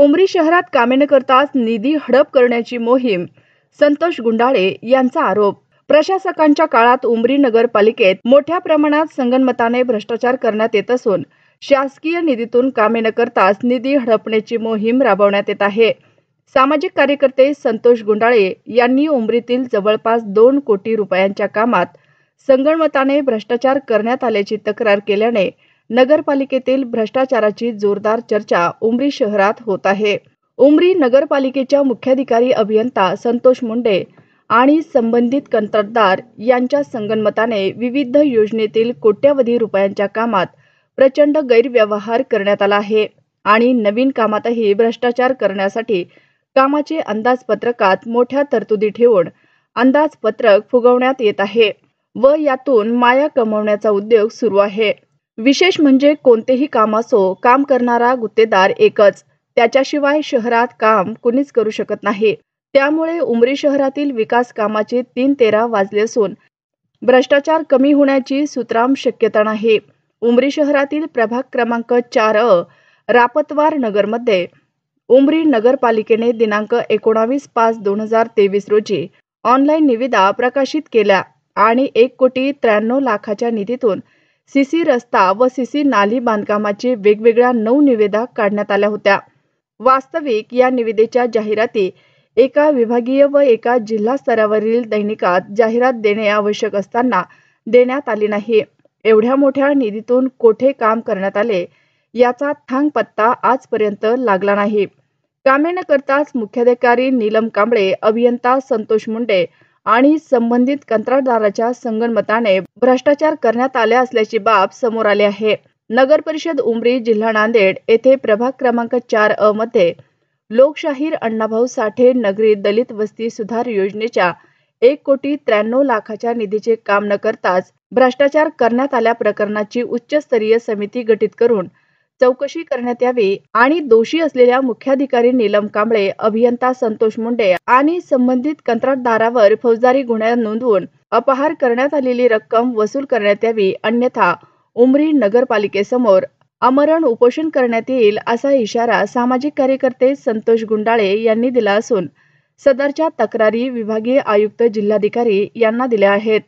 उमरी शहरात कामे न करताच निधी हडप करण्याची मोहीम, संतोष गुंडाळे यांचा आरोप। प्रशासकांच्या काळात उमरी नगरपालिकेत मोठ्या प्रमाणात संगनमताने भ्रष्टाचार करण्यात येत असून शासकीय निधीतून कामे न करताच निधी हडपण्याची मोहीम राबवण्यात येत आहे। सामाजिक कार्यकर्ते संतोष गुंडाळे यांनी उमरीतील जवळपास 2 कोटी रुपयांच्या कामात संगनमताने भ्रष्टाचार करण्यात आल्याची तक्रार केल्याने नगरपालिकेतील भ्रष्टाचाराची जोरदार चर्चा उमरी शहरात होत आहे। उमरी नगरपालिकेच्या मुख्याधिकारी अभियंता संतोष मुंडे आणि संबंधित कंत्राटदार यांच्या संगनमताने विविध योजनेतील कोट्यवधी रुपयांच्या कामात प्रचंड गैरव्यवहार करण्यात आला आहे आणि नवीन कामातही भ्रष्टाचार करण्यासाठी कामाचे अंदाजपत्रकात मोठ्या तरतुदी ठेवून अंदाजपत्रक फुगवण्यात येत आहे व यातून माया कमवण्याचा उद्योग सुरू आहे। विशेष म्हणजे कोणतेही काम असो, काम करणारा गुत्तेदार एकच, त्याच्याशिवाय शहरात काम कुणीच करू शकत नाही। त्यामुळे उमरी शहरातील विकास कामाचे 3-13 वाजले असून भ्रष्टाचार कमी होण्याची सुतराम शक्यता नाही। उमरी शहरातील प्रभाग क्रमांक 4 रापतवार नगरमध्ये उमरी नगरपालिकेने दिनांक 19/5/2023 रोजी ऑनलाईन निविदा प्रकाशित केल्या आणि 1,93,00,000च्या निधीतून सीसी रस्ता व सीसी नाली बांधकामाची वेगवेगळ्या 9 निविदा काढण्यात आल्या होत्या। वास्तविक या निविदेच्या जाहिराती एका विभागीय व एका जिल्हा स्तरावरील दैनिकात जाहिरात देणे आवश्यक असताना देण्यात आली नाही। एवढ्या मोठ्या निधीतून कोठे काम करण्यात आले याचा थांगपत्ता आजपर्यंत लागला नाही। कामे न करताच मुख्याधिकारी नीलम कांबळे, अभियंता संतोष मुंडे आणि संबंधित कंत्राटदाराच्या संगनमताने भ्रष्टाचार करण्यात आले असल्याची बाब समोर आली आहे। नगर परिषद उमरी, जिल्हा नांदेड येथे प्रभाग क्रमांक 4 मध्ये लोकशाहीर अण्णाभाऊ साठे नगरी दलित वस्ती सुधार योजनेच्या 1,93,00,000च्या निधीचे काम न करताच भ्रष्टाचार करण्यात आल्या प्रकरणाची उच्चस्तरीय समिती गठीत करून चौकशी करण्यात यावी आणि दोषी असलेल्या मुख्याधिकारी नीलम कांबळे, अभियंता संतोष मुंडे आणि संबंधित कंत्राटदारावर फौजदारी गुन्हा नोंदवून अपहार करण्यात आलेली रक्कम वसूल करण्यात यावी, अन्यथा उमरी नगरपालिकेसमोर आमरण उपोषण करण्यात येईल असा इशारा सामाजिक कार्यकर्ते संतोष गुंडाळे यांनी दिला असून सदरच्या तक्रारी विभागीय आयुक्त जिल्हाधिकारी यांना दिल्या आहेत।